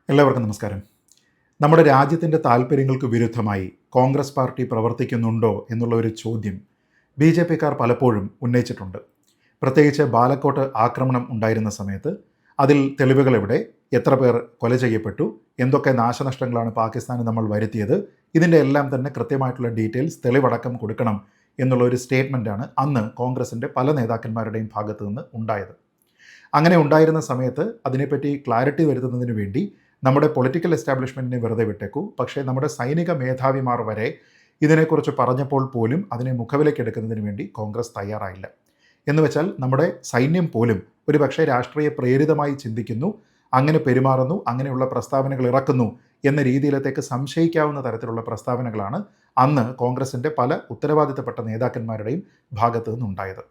എല്ലാവർക്കും നമസ്കാരം. നമ്മുടെ രാജ്യത്തിൻ്റെ താല്പര്യങ്ങൾക്ക് വിരുദ്ധമായി കോൺഗ്രസ് പാർട്ടി പ്രവർത്തിക്കുന്നുണ്ടോ എന്നുള്ള ഒരു ചോദ്യം BJPക്കാർ പലപ്പോഴും ഉന്നയിച്ചിട്ടുണ്ട്. പ്രത്യേകിച്ച് ബാലക്കോട്ട് ആക്രമണം ഉണ്ടായിരുന്ന സമയത്ത് അതിൽ തെളിവുകൾ എവിടെ, എത്ര പേർ കൊല ചെയ്യപ്പെട്ടു, എന്തൊക്കെ നാശനഷ്ടങ്ങളാണ് പാകിസ്ഥാന് നമ്മൾ വരുത്തിയത്, ഇതിൻ്റെ എല്ലാം തന്നെ കൃത്യമായിട്ടുള്ള ഡീറ്റെയിൽസ് തെളിവടക്കം കൊടുക്കണം എന്നുള്ള ഒരു സ്റ്റേറ്റ്മെൻറ്റാണ് അന്ന് കോൺഗ്രസിൻ്റെ പല നേതാക്കന്മാരുടെയും ഭാഗത്തു നിന്ന് ഉണ്ടായത്. അങ്ങനെ ഉണ്ടായിരുന്ന സമയത്ത് അതിനെപ്പറ്റി ക്ലാരിറ്റി വരുത്തുന്നതിന് വേണ്ടി നമ്മുടെ പൊളിറ്റിക്കൽ എസ്റ്റാബ്ലിഷ്മെൻറ്റിനെ വെറുതെ വിട്ടേക്കൂ, പക്ഷേ നമ്മുടെ സൈനിക മേധാവിമാർ വരെ ഇതിനെക്കുറിച്ച് പറഞ്ഞപ്പോൾ പോലും അതിനെ മുഖവിലക്കെടുക്കുന്നതിന് വേണ്ടി കോൺഗ്രസ് തയ്യാറായില്ല. എന്ന് വെച്ചാൽ നമ്മുടെ സൈന്യം പോലും ഒരു പക്ഷേ രാഷ്ട്രീയ പ്രേരിതമായി ചിന്തിക്കുന്നു, അങ്ങനെ പെരുമാറുന്നു, അങ്ങനെയുള്ള പ്രസ്താവനകൾ ഇറക്കുന്നു എന്ന രീതിയിലത്തേക്ക് സംശയിക്കാവുന്ന തരത്തിലുള്ള പ്രസ്താവനകളാണ് അന്ന് കോൺഗ്രസിൻ്റെ പല ഉത്തരവാദിത്തപ്പെട്ട നേതാക്കന്മാരുടെയും ഭാഗത്തു നിന്നുണ്ടായത്.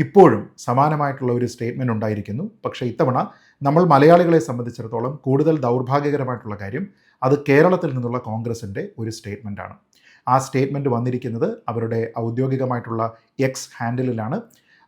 ഇപ്പോഴും സമാനമായിട്ടുള്ള ഒരു സ്റ്റേറ്റ്മെൻറ്റ് ഉണ്ടായിരിക്കുന്നു. പക്ഷേ ഇത്തവണ നമ്മൾ മലയാളികളെ സംബന്ധിച്ചിടത്തോളം കൂടുതൽ ദൗർഭാഗ്യകരമായിട്ടുള്ള കാര്യം അത് കേരളത്തിൽ നിന്നുള്ള കോൺഗ്രസിൻ്റെ ഒരു സ്റ്റേറ്റ്മെൻറ്റാണ്. ആ സ്റ്റേറ്റ്മെൻറ്റ് വന്നിരിക്കുന്നത് അവരുടെ ഔദ്യോഗികമായിട്ടുള്ള എക്സ് ഹാൻഡിലിലാണ്.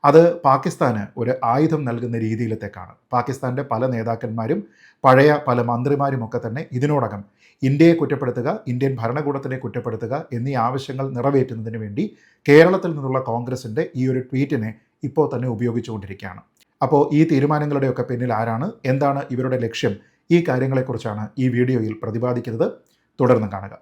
അത് പാകിസ്ഥാന് ഒരു ആയുധം നൽകുന്ന രീതിയിലത്തേക്കാണ്. പാകിസ്ഥാൻ്റെ പല നേതാക്കന്മാരും പഴയ പല മന്ത്രിമാരുമൊക്കെ തന്നെ ഇതിനോടകം ഇന്ത്യയെ കുറ്റപ്പെടുത്തുക, ഇന്ത്യൻ ഭരണകൂടത്തിനെ കുറ്റപ്പെടുത്തുക എന്നീ ആവശ്യങ്ങൾ നിറവേറ്റുന്നതിന് വേണ്ടി കേരളത്തിൽ നിന്നുള്ള കോൺഗ്രസിൻ്റെ ഈ ഒരു ട്വീറ്റിനെ ഇപ്പോൾ തന്നെ ഉപയോഗിച്ചുകൊണ്ടിരിക്കുകയാണ്. അപ്പോൾ ഈ തീരുമാനങ്ങളുടെയൊക്കെ പിന്നിൽ ആരാണ്, എന്താണ് ഇവരുടെ ലക്ഷ്യം, ഈ കാര്യങ്ങളെക്കുറിച്ചാണ് ഈ വീഡിയോയിൽ പ്രതിപാദിക്കുന്നത്. തുടർന്ന് കാണുക.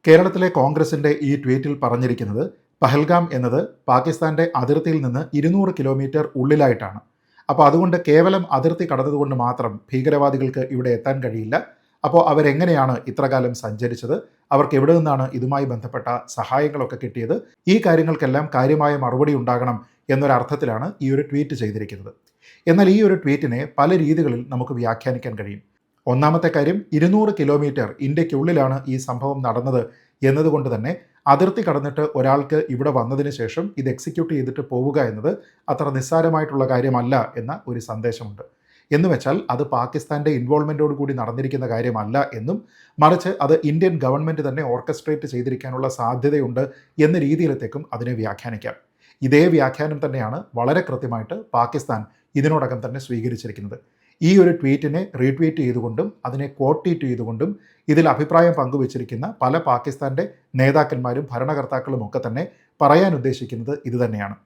കേരളത്തിലെ കോൺഗ്രസിൻ്റെ ഈ ട്വീറ്റിൽ പറഞ്ഞിരിക്കുന്നത് പഹൽഗാം എന്നത് പാകിസ്ഥാൻ്റെ അതിർത്തിയിൽ നിന്ന് 200 കിലോമീറ്റർ ഉള്ളിലായിട്ടാണ്. അപ്പോൾ അതുകൊണ്ട് കേവലം അതിർത്തി കടന്നതുകൊണ്ട് മാത്രം ഭീകരവാദികൾക്ക് ഇവിടെ എത്താൻ കഴിയില്ല. അപ്പോൾ അവരെങ്ങനെയാണ് ഇത്രകാലം സഞ്ചരിച്ചത്, അവർക്ക് എവിടെ നിന്നാണ് ഇതുമായി ബന്ധപ്പെട്ട സഹായങ്ങളൊക്കെ കിട്ടിയത്, ഈ കാര്യങ്ങൾക്കെല്ലാം കാര്യമായ മറുപടി ഉണ്ടാകണം എന്നൊരർത്ഥത്തിലാണ് ഈ ഒരു ട്വീറ്റ് ചെയ്തിരിക്കുന്നത്. എന്നാൽ ഈ ഒരു ട്വീറ്റിനെ പല രീതികളിൽ നമുക്ക് വ്യാഖ്യാനിക്കാൻ കഴിയും. ഒന്നാമത്തെ കാര്യം, 200 കിലോമീറ്റർ ഇന്ത്യക്കുള്ളിലാണ് ഈ സംഭവം നടന്നത് എന്നതുകൊണ്ട് തന്നെ അതിർത്തി കടന്നിട്ട് ഒരാൾക്ക് ഇവിടെ വന്നതിന് ശേഷം ഇത് എക്സിക്യൂട്ട് ചെയ്തിട്ട് പോവുക എന്നത് അത്ര നിസ്സാരമായിട്ടുള്ള കാര്യമല്ല എന്ന ഒരു സന്ദേശമുണ്ട്. എന്ന് വെച്ചാൽ അത് പാകിസ്ഥാൻ്റെ ഇൻവോൾവ്മെൻറ്റോട് കൂടി നടന്നിരിക്കുന്ന കാര്യമല്ല എന്നും, മറിച്ച് അത് ഇന്ത്യൻ ഗവൺമെൻറ് തന്നെ ഓർക്കസ്ട്രേറ്റ് ചെയ്തിരിക്കാനുള്ള സാധ്യതയുണ്ട് എന്ന രീതിയിലത്തേക്കും അതിനെ വ്യാഖ്യാനിക്കാം. ഇതേ വ്യാഖ്യാനം തന്നെയാണ് വളരെ കൃത്യമായിട്ട് പാകിസ്ഥാൻ ഇതിനോടകം തന്നെ സ്വീകരിച്ചിരിക്കുന്നത്. ഈ ഒരു ട്വീറ്റിനെ റീട്വീറ്റ് ചെയ്തുകൊണ്ടും അതിനെ ക്വോട്ട് ചെയ്തുകൊണ്ടും ഇതിൽ അഭിപ്രായം പങ്കുവച്ചിരിക്കുന്ന പല പാകിസ്ഥാൻ്റെ നേതാക്കന്മാരും ഭരണകർത്താക്കളും ഒക്കെ തന്നെ പറയാൻ ഉദ്ദേശിക്കുന്നത് ഇതുതന്നെയാണ്.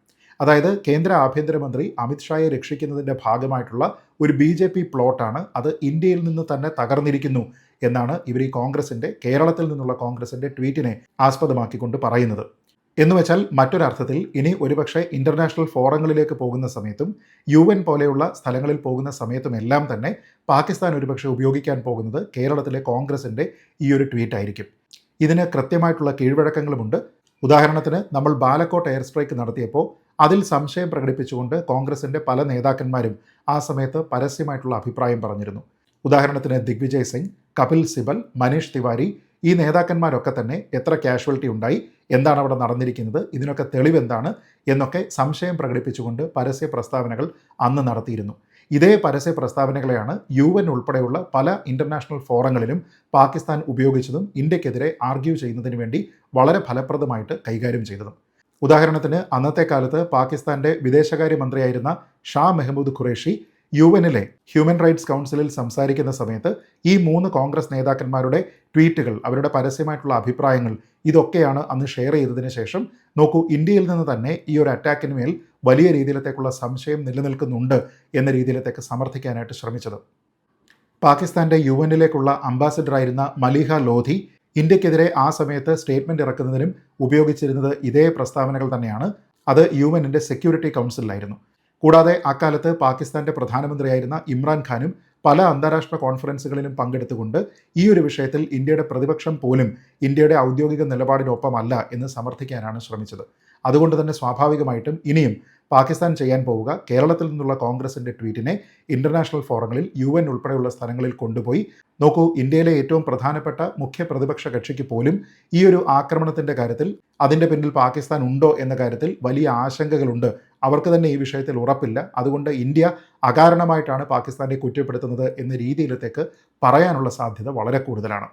അതായത് കേന്ദ്ര ആഭ്യന്തരമന്ത്രി അമിത്ഷായെ രക്ഷിക്കുന്നതിൻ്റെ ഭാഗമായിട്ടുള്ള ഒരു BJP പ്ലോട്ടാണ്, അത് ഇന്ത്യയിൽ നിന്ന് തന്നെ തകർന്നിരിക്കുന്നു എന്നാണ് ഇവർ ഈ കോൺഗ്രസിൻ്റെ, കേരളത്തിൽ നിന്നുള്ള കോൺഗ്രസിൻ്റെ ട്വീറ്റിനെ ആസ്പദമാക്കിക്കൊണ്ട് പറയുന്നത്. എന്നുവെച്ചാൽ മറ്റൊരർത്ഥത്തിൽ ഇനി ഒരുപക്ഷെ ഇൻ്റർനാഷണൽ ഫോറങ്ങളിലേക്ക് പോകുന്ന സമയത്തും UN പോലെയുള്ള സ്ഥലങ്ങളിൽ പോകുന്ന സമയത്തും എല്ലാം തന്നെ പാകിസ്ഥാൻ ഒരുപക്ഷെ ഉപയോഗിക്കാൻ പോകുന്നത് കേരളത്തിലെ കോൺഗ്രസിൻ്റെ ഈ ഒരു ട്വീറ്റ് ആയിരിക്കും. ഇതിന് കൃത്യമായിട്ടുള്ള കീഴ്വഴക്കങ്ങളുമുണ്ട്. ഉദാഹരണത്തിന് നമ്മൾ ബാലക്കോട്ട് എയർ സ്ട്രൈക്ക് നടത്തിയപ്പോൾ അതിൽ സംശയം പ്രകടിപ്പിച്ചുകൊണ്ട് കോൺഗ്രസിൻ്റെ പല നേതാക്കന്മാരും ആ സമയത്ത് പരസ്യമായിട്ടുള്ള അഭിപ്രായം പറഞ്ഞിരുന്നു. ഉദാഹരണത്തിന് ദിഗ്വിജയ് സിംഗ്, കപിൽ സിബൽ, മനീഷ് തിവാരി, ഈ നേതാക്കന്മാരൊക്കെ തന്നെ എത്ര കാഷ്വാലിറ്റി ഉണ്ടായി, എന്താണ് അവിടെ നടന്നിരിക്കുന്നത്, ഇതിനൊക്കെ തെളിവെന്താണ് എന്നൊക്കെ സംശയം പ്രകടിപ്പിച്ചുകൊണ്ട് പരസ്യ പ്രസ്താവനകൾ അന്ന് നടത്തിയിരുന്നു. ഇതേ പരസ്യ പ്രസ്താവനകളെയാണ് UN ഉൾപ്പെടെയുള്ള പല ഇൻ്റർനാഷണൽ ഫോറങ്ങളിലും പാകിസ്ഥാൻ ഉപയോഗിച്ചതും ഇന്ത്യക്കെതിരെ ആർഗ്യൂ ചെയ്യുന്നതിന് വേണ്ടി വളരെ ഫലപ്രദമായിട്ട് കൈകാര്യം ചെയ്തതും. ഉദാഹരണത്തിന് അന്നത്തെ കാലത്ത് പാകിസ്ഥാൻ്റെ വിദേശകാര്യമന്ത്രിയായിരുന്ന Shah Mehmood Qureshi UN human rights കൗൺസിലിൽ സംസാരിക്കുന്ന സമയത്ത് ഈ 3 കോൺഗ്രസ് നേതാക്കന്മാരുടെ ട്വീറ്റുകൾ, അവരുടെ പരസ്യമായിട്ടുള്ള അഭിപ്രായങ്ങൾ, ഇതൊക്കെയാണ് അന്ന് ഷെയർ ചെയ്തതിന് ശേഷം നോക്കൂ, ഇന്ത്യയിൽ നിന്ന് തന്നെ ഈ ഒരു അറ്റാക്കിന് മേൽ വലിയ രീതിയിലത്തേക്കുള്ള സംശയം നിലനിൽക്കുന്നുണ്ട് എന്ന രീതിയിലത്തേക്ക് സമർത്ഥിക്കാനായിട്ട് ശ്രമിച്ചത്. പാകിസ്ഥാൻ്റെ UN അംബാസിഡറായിരുന്ന മലീഹ ലോധി ഇന്ത്യക്കെതിരെ ആ സമയത്ത് സ്റ്റേറ്റ്മെൻറ്റ് ഇറക്കുന്നതിനും ഉപയോഗിച്ചിരുന്നത് ഇതേ പ്രസ്താവനകൾ തന്നെയാണ്. അത് UN സെക്യൂരിറ്റി കൗൺസിലായിരുന്നു. കൂടാതെ അക്കാലത്ത് പാകിസ്ഥാൻ്റെ പ്രധാനമന്ത്രിയായിരുന്ന ഇമ്രാൻഖാനും പല അന്താരാഷ്ട്ര കോൺഫറൻസുകളിലും പങ്കെടുത്തുകൊണ്ട് ഈ ഒരു വിഷയത്തിൽ ഇന്ത്യയുടെ പ്രതിപക്ഷം പോലും ഇന്ത്യയുടെ ഔദ്യോഗിക നിലപാടിനൊപ്പമല്ല എന്ന് സമർത്ഥിക്കാനാണ് ശ്രമിച്ചത്. അതുകൊണ്ട് തന്നെ സ്വാഭാവികമായിട്ടും ഇനിയും പാകിസ്ഥാൻ ചെയ്യാൻ പോവുക കേരളത്തിൽ നിന്നുള്ള കോൺഗ്രസിൻ്റെ ട്വീറ്റിനെ ഇൻ്റർനാഷണൽ ഫോറങ്ങളിൽ UN ഉൾപ്പെടെയുള്ള സ്ഥലങ്ങളിൽ കൊണ്ടുപോയി നോക്കൂ, ഇന്ത്യയിലെ ഏറ്റവും പ്രധാനപ്പെട്ട മുഖ്യ പ്രതിപക്ഷ കക്ഷിക്ക് പോലും ഈ ഒരു ആക്രമണത്തിൻ്റെ കാര്യത്തിൽ അതിൻ്റെ പിന്നിൽ പാകിസ്ഥാൻ ഉണ്ടോ എന്ന കാര്യത്തിൽ വലിയ ആശങ്കകളുണ്ട്, അവർക്ക് തന്നെ ഈ വിഷയത്തിൽ ഉറപ്പില്ല, അതുകൊണ്ട് ഇന്ത്യ അകാരണമായിട്ടാണ് പാകിസ്ഥാനെ കുറ്റപ്പെടുത്തുന്നത് എന്ന രീതിയിലത്തേക്ക് പറയാനുള്ള സാധ്യത വളരെ കൂടുതലാണ്.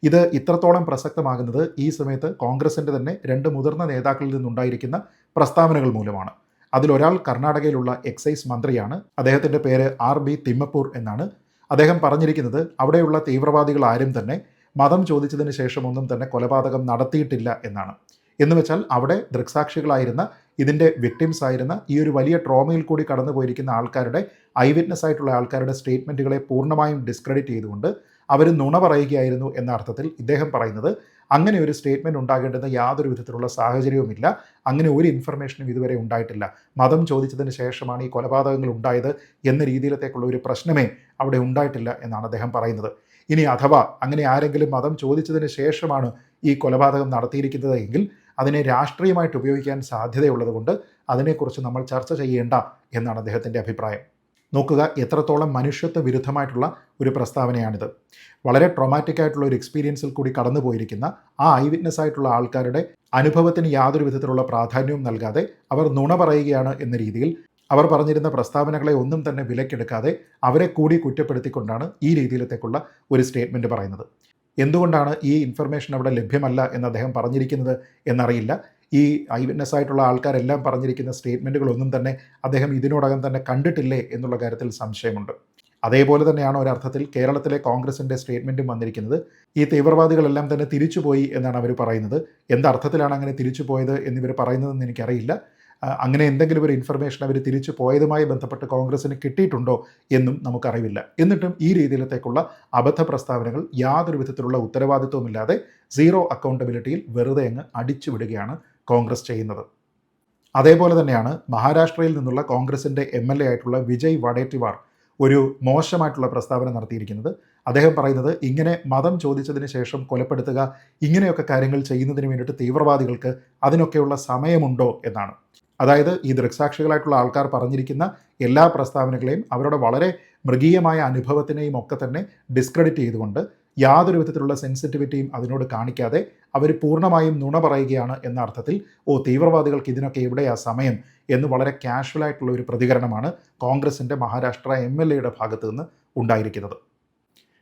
ഇത് ഇത്രത്തോളം പ്രസക്തമാകുന്നത് ഈ സമയത്ത് കോൺഗ്രസിൻ്റെ തന്നെ 2 മുതിർന്ന നേതാക്കളിൽ നിന്നുണ്ടായിരിക്കുന്ന പ്രസ്താവനകൾ മൂലമാണ്. അതിലൊരാൾ കർണാടകയിലുള്ള എക്സൈസ് മന്ത്രിയാണ്. അദ്ദേഹത്തിൻ്റെ പേര് RB തിമ്മപ്പൂർ എന്നാണ്. അദ്ദേഹം പറഞ്ഞിരിക്കുന്നത് അവിടെയുള്ള തീവ്രവാദികൾ ആരും തന്നെ മതം ചോദിച്ചതിന് ശേഷമൊന്നും തന്നെ കൊലപാതകം നടത്തിയിട്ടില്ല എന്നാണ്. എന്ന് വെച്ചാൽ അവിടെ ദൃക്സാക്ഷികളായിരുന്ന, ഇതിൻ്റെ വിക്ടിംസ് ആയിരുന്ന, ഈ ഒരു വലിയ ട്രോമയിൽ കൂടി കടന്നു പോയിരിക്കുന്ന ആൾക്കാരുടെ, ഐ വിറ്റ്നസ് ആയിട്ടുള്ള ആൾക്കാരുടെ സ്റ്റേറ്റ്മെൻറ്റുകളെ പൂർണ്ണമായും ഡിസ്ക്രെഡിറ്റ് ചെയ്തുകൊണ്ട് അവർ നുണ പറയുകയായിരുന്നു എന്ന അർത്ഥത്തിൽ ഇദ്ദേഹം പറയുന്നത് അങ്ങനെ ഒരു സ്റ്റേറ്റ്മെൻറ്റ് ഉണ്ടാകേണ്ടുന്ന യാതൊരു വിധത്തിലുള്ള സാഹചര്യവുമില്ല, അങ്ങനെ ഒരു ഇൻഫർമേഷനും ഇതുവരെ ഉണ്ടായിട്ടില്ല, മതം ചോദിച്ചതിന് ശേഷമാണ് ഈ കൊലപാതകങ്ങൾ ഉണ്ടായത് എന്ന രീതിയിലത്തേക്കുള്ള ഒരു പ്രശ്നമേ അവിടെ ഉണ്ടായിട്ടില്ല എന്നാണ് അദ്ദേഹം പറയുന്നത്. ഇനി അഥവാ അങ്ങനെ ആരെങ്കിലും മതം ചോദിച്ചതിന് ശേഷമാണ് ഈ കൊലപാതകം നടത്തിയിരിക്കുന്നത് എങ്കിൽ അതിനെ രാഷ്ട്രീയമായിട്ട് ഉപയോഗിക്കാൻ സാധ്യതയുള്ളതുകൊണ്ട് അതിനെക്കുറിച്ച് നമ്മൾ ചർച്ച ചെയ്യേണ്ട എന്നാണ് അദ്ദേഹത്തിൻ്റെ അഭിപ്രായം. നോക്കുക, എത്രത്തോളം മനുഷ്യത്വ വിരുദ്ധമായിട്ടുള്ള ഒരു പ്രസ്താവനയാണിത്. വളരെ ട്രോമാറ്റിക് ആയിട്ടുള്ള ഒരു എക്സ്പീരിയൻസിൽ കൂടി കടന്നു പോയിരിക്കുന്ന ആ ഐ വിറ്റ്നസ് ആയിട്ടുള്ള ആൾക്കാരുടെ അനുഭവത്തിന് യാതൊരു വിധത്തിലുള്ള പ്രാധാന്യവും നൽകാതെ അവർ നുണ പറയുകയാണ് എന്ന രീതിയിൽ അവർ പറഞ്ഞിരുന്ന പ്രസ്താവനകളെ ഒന്നും തന്നെ വിലക്കെടുക്കാതെ അവരെ കൂടി കുറ്റപ്പെടുത്തിക്കൊണ്ടാണ് ഈ രീതിയിലത്തേക്കുള്ള ഒരു സ്റ്റേറ്റ്മെൻറ്റ് പറയുന്നത്. എന്തുകൊണ്ടാണ് ഈ ഇൻഫർമേഷൻ അവിടെ ലഭ്യമല്ല എന്ന് അദ്ദേഹം പറഞ്ഞിരിക്കുന്നത് എന്നറിയില്ല. ഈ ഐ വിറ്റ്നസ് ആയിട്ടുള്ള ആൾക്കാരെല്ലാം പറഞ്ഞിരിക്കുന്ന സ്റ്റേറ്റ്മെൻറ്റുകളൊന്നും തന്നെ അദ്ദേഹം ഇതിനോടകം തന്നെ കണ്ടിട്ടില്ലേ എന്നുള്ള കാര്യത്തിൽ സംശയമുണ്ട്. അതേപോലെ തന്നെയാണ് ഒരർത്ഥത്തിൽ കേരളത്തിലെ കോൺഗ്രസിൻ്റെ സ്റ്റേറ്റ്മെൻറ്റും വന്നിരിക്കുന്നത്. ഈ തീവ്രവാദികളെല്ലാം തന്നെ തിരിച്ചുപോയി എന്നാണ് അവർ പറയുന്നത്. എന്തർത്ഥത്തിലാണ് അങ്ങനെ തിരിച്ചു പോയത് എന്നിവർ പറയുന്നതെന്ന് എനിക്കറിയില്ല. അങ്ങനെ എന്തെങ്കിലും ഒരു ഇൻഫർമേഷൻ അവർ തിരിച്ചു പോയതുമായി ബന്ധപ്പെട്ട് കോൺഗ്രസിന് കിട്ടിയിട്ടുണ്ടോ എന്നും നമുക്കറിയില്ല. എന്നിട്ടും ഈ രീതിയിലത്തേക്കുള്ള അബദ്ധ പ്രസ്താവനകൾ യാതൊരു വിധത്തിലുള്ള ഉത്തരവാദിത്വമില്ലാതെ സീറോ അക്കൗണ്ടബിലിറ്റിയിൽ വെറുതെ അങ്ങ് അടിച്ചു വിടുകയാണ് കോൺഗ്രസ് ചെയ്യുന്നത്. അതേപോലെ തന്നെയാണ് മഹാരാഷ്ട്രയിൽ നിന്നുള്ള കോൺഗ്രസിൻ്റെ MLA ആയിട്ടുള്ള വിജയ് വഡേറ്റിവാർ ഒരു മോശമായിട്ടുള്ള പ്രസ്താവന നടത്തിയിരിക്കുന്നത്. അദ്ദേഹം പറയുന്നത് ഇങ്ങനെ മതം ചോദിച്ചതിന് ശേഷം കൊലപ്പെടുത്തുക, ഇങ്ങനെയൊക്കെ കാര്യങ്ങൾ ചെയ്യുന്നതിന് വേണ്ടിയിട്ട് തീവ്രവാദികൾക്ക് അതിനൊക്കെയുള്ള സമയമുണ്ടോ എന്നാണ്. അതായത് ഈ ദൃക്സാക്ഷികളായിട്ടുള്ള ആൾക്കാർ പറഞ്ഞിരിക്കുന്ന എല്ലാ പ്രസ്താവനകളെയും അവരുടെ വളരെ മൃഗീയമായ അനുഭവത്തിനെയും ഒക്കെ തന്നെ ഡിസ്ക്രെഡിറ്റ് ചെയ്തുകൊണ്ട് യാതൊരു വിധത്തിലുള്ള സെൻസിറ്റിവിറ്റിയും അതിനോട് കാണിക്കാതെ അവർ പൂർണ്ണമായും നുണ പറയുകയാണ് എന്ന അർത്ഥത്തിൽ തീവ്രവാദികൾക്ക് ഇതിനൊക്കെ എവിടെയാ സമയം എന്ന് വളരെ കാഷ്വലായിട്ടുള്ള ഒരു പ്രതികരണമാണ് കോൺഗ്രസിൻ്റെ മഹാരാഷ്ട്ര MLA ഭാഗത്തു നിന്ന് ഉണ്ടായിരിക്കുന്നത്.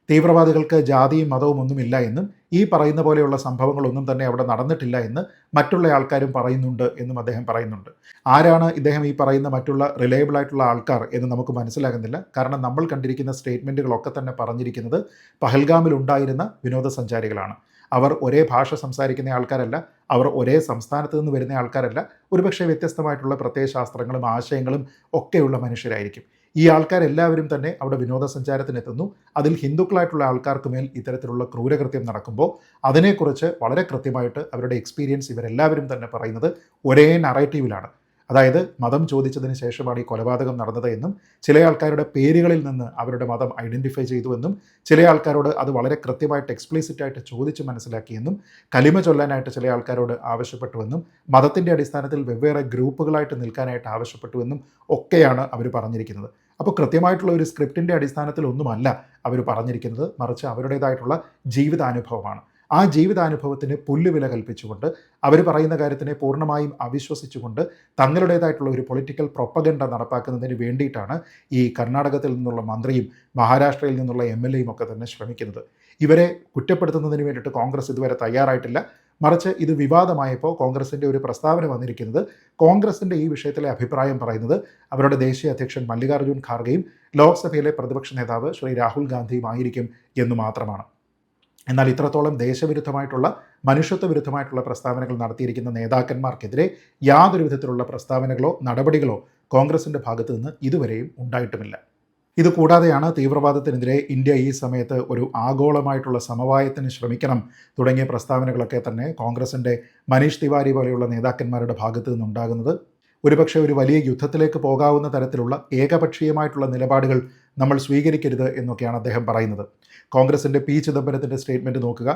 തീവ്രവാദികൾക്ക് ജാതിയും മതവും ഒന്നുമില്ല എന്നും ഈ പറയുന്ന പോലെയുള്ള സംഭവങ്ങളൊന്നും തന്നെ അവിടെ നടന്നിട്ടില്ല എന്ന് മറ്റുള്ള ആൾക്കാരും പറയുന്നുണ്ട് എന്നും അദ്ദേഹം പറയുന്നുണ്ട്. ആരാണ് ഇദ്ദേഹം ഈ പറയുന്ന മറ്റുള്ള റിലയബിൾ ആയിട്ടുള്ള ആൾക്കാർ എന്ന് നമുക്ക് മനസ്സിലാകുന്നില്ല. കാരണം നമ്മൾ കണ്ടിരിക്കുന്ന സ്റ്റേറ്റ്മെൻറ്റുകളൊക്കെ തന്നെ പറഞ്ഞിരിക്കുന്നത് പഹൽഗാമിൽ ഉണ്ടായിരുന്ന വിനോദസഞ്ചാരികളാണ്. അവർ ഒരേ ഭാഷ സംസാരിക്കുന്ന ആൾക്കാരല്ല, അവർ ഒരേ സംസ്ഥാനത്ത് നിന്ന് വരുന്ന ആൾക്കാരല്ല, ഒരുപക്ഷെ വ്യത്യസ്തമായിട്ടുള്ള പ്രത്യയശാസ്ത്രങ്ങളും ആശയങ്ങളും ഒക്കെയുള്ള മനുഷ്യരായിരിക്കും. ഈ ആൾക്കാരെല്ലാവരും തന്നെ അവിടെ വിനോദസഞ്ചാരത്തിനെത്തുന്നു. അതിൽ ഹിന്ദുക്കളായിട്ടുള്ള ആൾക്കാർക്ക് മേൽ ഇത്തരത്തിലുള്ള ക്രൂരകൃത്യം നടക്കുമ്പോൾ അതിനെക്കുറിച്ച് വളരെ കൃത്യമായിട്ട് അവരുടെ എക്സ്പീരിയൻസ് ഇവരെല്ലാവരും തന്നെ പറയുന്നത് ഒരേ നറേറ്റീവിലാണ്. അതായത് മതം ചോദിച്ചതിന് ശേഷമാണ് ഈ കൊലപാതകം നടന്നത് എന്നും ചില ആൾക്കാരുടെ പേരുകളിൽ നിന്ന് അവരുടെ മതം ഐഡൻറ്റിഫൈ ചെയ്തുവെന്നും ചില ആൾക്കാരോട് അത് വളരെ കൃത്യമായിട്ട് എക്സ്പ്ലിസിറ്റായിട്ട് ചോദിച്ച് മനസ്സിലാക്കിയെന്നും കലിമ ചൊല്ലാനായിട്ട് ചില ആൾക്കാരോട് ആവശ്യപ്പെട്ടുവെന്നും മതത്തിൻ്റെ അടിസ്ഥാനത്തിൽ വെവ്വേറെ ഗ്രൂപ്പുകളായിട്ട് നിൽക്കാനായിട്ട് ആവശ്യപ്പെട്ടുവെന്നും ഒക്കെയാണ് അവർ പറഞ്ഞിരിക്കുന്നത്. അപ്പോൾ കൃത്യമായിട്ടുള്ള ഒരു സ്ക്രിപ്റ്റിൻ്റെ അടിസ്ഥാനത്തിലൊന്നുമല്ല അവർ പറഞ്ഞിരിക്കുന്നത്, മറിച്ച് അവരുടേതായിട്ടുള്ള ജീവിതാനുഭവമാണ്. ആ ജീവിതാനുഭവത്തിന് പുല്ലുവില കൽപ്പിച്ചുകൊണ്ട് അവർ പറയുന്ന കാര്യത്തിനെ പൂർണ്ണമായും അവിശ്വസിച്ചുകൊണ്ട് തങ്ങളുടേതായിട്ടുള്ള ഒരു പൊളിറ്റിക്കൽ പ്രൊപ്പഗണ്ട നടപ്പാക്കുന്നതിന് വേണ്ടിയിട്ടാണ് ഈ കർണാടകത്തിൽ നിന്നുള്ള മന്ത്രിയും മഹാരാഷ്ട്രയിൽ നിന്നുള്ള MLAയും ഒക്കെ തന്നെ ശ്രമിക്കുന്നത്. ഇവരെ കുറ്റപ്പെടുത്തുന്നതിന് വേണ്ടിയിട്ട് കോൺഗ്രസ് ഇതുവരെ തയ്യാറായിട്ടില്ല. മറിച്ച് ഇത് വിവാദമായപ്പോൾ കോൺഗ്രസിൻ്റെ ഒരു പ്രസ്താവന വന്നിരിക്കുന്നത് കോൺഗ്രസിൻ്റെ ഈ വിഷയത്തിലെ അഭിപ്രായം പറയുന്നത് അവരുടെ ദേശീയ അധ്യക്ഷൻ മല്ലികാർജ്ജുൻ ഖാർഗെയും ലോക്സഭയിലെ പ്രതിപക്ഷ നേതാവ് ശ്രീ രാഹുൽ ഗാന്ധിയും ആയിരിക്കും എന്ന് മാത്രമാണ്. എന്നാൽ ഇത്രത്തോളം ദേശവിരുദ്ധമായിട്ടുള്ള മനുഷ്യത്വ വിരുദ്ധമായിട്ടുള്ള പ്രസ്താവനകൾ നടത്തിയിരിക്കുന്ന നേതാക്കന്മാർക്കെതിരെ യാതൊരു വിധത്തിലുള്ള പ്രസ്താവനകളോ നടപടികളോ കോൺഗ്രസിൻ്റെ ഭാഗത്തു നിന്ന് ഇതുവരെയും ഉണ്ടായിട്ടുമില്ല. ഇതുകൂടാതെയാണ് തീവ്രവാദത്തിനെതിരെ ഇന്ത്യ ഈ സമയത്ത് ഒരു ആഗോളമായിട്ടുള്ള സമവായത്തിന് ശ്രമിക്കണം തുടങ്ങിയ പ്രസ്താവനകളൊക്കെ തന്നെ കോൺഗ്രസിൻ്റെ മനീഷ് തിവാരി പോലെയുള്ള നേതാക്കന്മാരുടെ ഭാഗത്തു നിന്നുണ്ടാകുന്നത്. ഒരുപക്ഷെ ഒരു വലിയ യുദ്ധത്തിലേക്ക് പോകാവുന്ന തരത്തിലുള്ള ഏകപക്ഷീയമായിട്ടുള്ള നിലപാടുകൾ നമ്മൾ സ്വീകരിക്കരുത് എന്നൊക്കെയാണ് അദ്ദേഹം പറയുന്നത്. കോൺഗ്രസിൻ്റെ P ചിദംബരത്തിൻ്റെ സ്റ്റേറ്റ്മെൻറ്റ് നോക്കുക.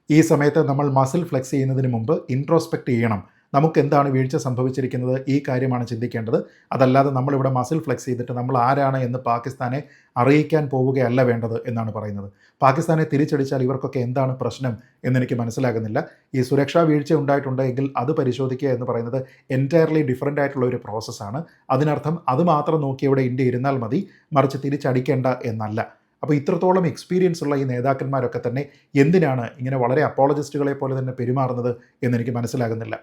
ഈ സമയത്ത് നമ്മൾ മസിൽ ഫ്ലെക്സ് ചെയ്യുന്നതിന് മുമ്പ് ഇൻട്രോസ്പെക്റ്റ് ചെയ്യണം. നമുക്ക് എന്താണ് വീഴ്ച സംഭവിച്ചിരിക്കുന്നത്, ഈ കാര്യമാണ് ചിന്തിക്കേണ്ടത്. അതല്ലാതെ നമ്മളിവിടെ മസിൽ ഫ്ലെക്സ് ചെയ്തിട്ട് നമ്മൾ ആരാണ് എന്ന് പാകിസ്ഥാനെ അറിയിക്കാൻ പോവുകയല്ല വേണ്ടത് എന്നാണ് പറയുന്നത്. പാകിസ്ഥാനെ തിരിച്ചടിച്ചാൽ ഇവർക്കൊക്കെ എന്താണ് പ്രശ്നം എന്നെനിക്ക് മനസ്സിലാകുന്നില്ല. ഈ സുരക്ഷാ വീഴ്ച ഉണ്ടായിട്ടുണ്ടെങ്കിൽ അത് പരിശോധിക്കുക എന്ന് പറയുന്നത് എൻറ്റയർലി ഡിഫറൻ്റ് ആയിട്ടുള്ള ഒരു പ്രോസസ്സാണ്. അതിനർത്ഥം അത് മാത്രം നോക്കി ഇവിടെ ഇന്ത്യ ഇരുന്നാൽ മതി, മറിച്ച് തിരിച്ചടിക്കേണ്ട എന്നല്ല. അപ്പോൾ ഇത്രത്തോളം എക്സ്പീരിയൻസ് ഉള്ള ഈ നേതാക്കന്മാരൊക്കെ തന്നെ എന്തിനാണ് ഇങ്ങനെ വളരെ അപ്പോളജിസ്റ്റുകളെ പോലെ തന്നെ പെരുമാറുന്നത് എന്നെനിക്ക് മനസ്സിലാകുന്നില്ല.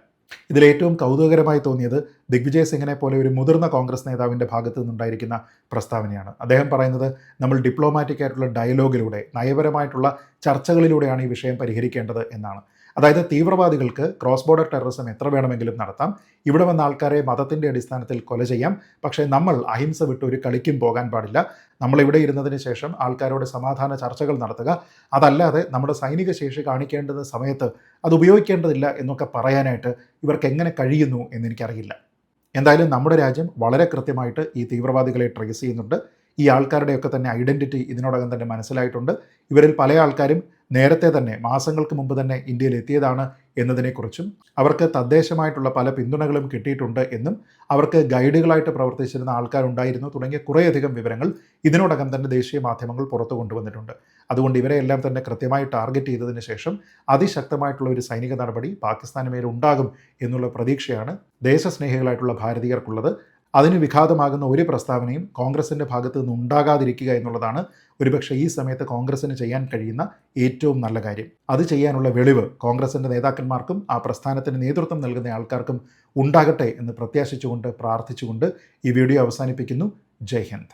ഇതിലേറ്റവും കൗതുകകരമായി തോന്നിയത് ദിഗ്വിജയ് സിംഗിനെ പോലെ ഒരു മുതിർന്ന കോൺഗ്രസ് നേതാവിൻ്റെ ഭാഗത്തു നിന്നുണ്ടായിരിക്കുന്ന പ്രസ്താവനയാണ്. അദ്ദേഹം പറയുന്നത് നമ്മൾ ഡിപ്ലോമാറ്റിക് ആയിട്ടുള്ള ഡയലോഗിലൂടെ, നയപരമായിട്ടുള്ള ചർച്ചകളിലൂടെയാണ് ഈ വിഷയം പരിഹരിക്കേണ്ടത് എന്നാണ്. അതായത് തീവ്രവാദികൾക്ക് ക്രോസ് ബോർഡർ ടെററിസം എത്ര വേണമെങ്കിലും നടത്താം, ഇവിടെ വന്ന ആൾക്കാരെ മതത്തിൻ്റെ അടിസ്ഥാനത്തിൽ കൊല ചെയ്യാം, പക്ഷേ നമ്മൾ അഹിംസ വിട്ട് ഒരു കളിക്കും പോകാൻ പാടില്ല. നമ്മളിവിടെ ഇരുന്നതിന് ശേഷം ആൾക്കാരോട് സമാധാന ചർച്ചകൾ നടത്തുക, അതല്ലാതെ നമ്മുടെ സൈനിക ശേഷി കാണിക്കേണ്ടുന്ന സമയത്ത് അത് ഉപയോഗിക്കേണ്ടതില്ല എന്നൊക്കെ പറയാനായിട്ട് ഇവർക്ക് എങ്ങനെ കഴിയുന്നു എന്നെനിക്കറിയില്ല. എന്തായാലും നമ്മുടെ രാജ്യം വളരെ കൃത്യമായിട്ട് ഈ തീവ്രവാദികളെ ട്രേസ് ചെയ്യുന്നുണ്ട്. ഈ ആൾക്കാരുടെയൊക്കെ തന്നെ ഐഡൻറ്റിറ്റി ഇതിനോടകം തന്നെ മനസ്സിലായിട്ടുണ്ട്. ഇവരിൽ പല ആൾക്കാരും നേരത്തെ തന്നെ മാസങ്ങൾക്ക് മുമ്പ് തന്നെ ഇന്ത്യയിൽ എത്തിയതാണ് എന്നതിനെക്കുറിച്ചും അവർക്ക് തദ്ദേശമായിട്ടുള്ള പല പിന്തുണകളും കിട്ടിയിട്ടുണ്ട് എന്നും അവർക്ക് ഗൈഡുകളായിട്ട് പ്രവർത്തിച്ചിരുന്ന ആൾക്കാരുണ്ടായിരുന്നു തുടങ്ങിയ കുറേയധികം വിവരങ്ങൾ ഇതിനോടകം തന്നെ ദേശീയ മാധ്യമങ്ങൾ പുറത്തു കൊണ്ടുവന്നിട്ടുണ്ട്. അതുകൊണ്ട് ഇവരെയെല്ലാം തന്നെ കൃത്യമായി ടാർഗറ്റ് ചെയ്തതിന് ശേഷം അതിശക്തമായിട്ടുള്ള ഒരു സൈനിക നടപടി പാകിസ്ഥാന് മേൽ ഉണ്ടാകും എന്നുള്ള പ്രതീക്ഷയാണ് ദേശസ്നേഹികളായിട്ടുള്ള ഭാരതീയർക്കുള്ളത്. അതിന് വിഘാതമാകുന്ന ഒരു പ്രസ്താവനയും കോൺഗ്രസിൻ്റെ ഭാഗത്ത് നിന്ന് ഉണ്ടാകാതിരിക്കുക എന്നുള്ളതാണ് ഒരുപക്ഷെ ഈ സമയത്ത് കോൺഗ്രസിന് ചെയ്യാൻ കഴിയുന്ന ഏറ്റവും നല്ല കാര്യം. അത് ചെയ്യാനുള്ള വെളിവ് കോൺഗ്രസിൻ്റെ നേതാക്കന്മാർക്കും ആ പ്രസ്ഥാനത്തിന് നേതൃത്വം നൽകുന്ന ആൾക്കാർക്കും ഉണ്ടാകട്ടെ എന്ന് പ്രത്യാശിച്ചുകൊണ്ട് പ്രാർത്ഥിച്ചുകൊണ്ട് ഈ വീഡിയോ അവസാനിപ്പിക്കുന്നു. ജയ് ഹിന്ദ്.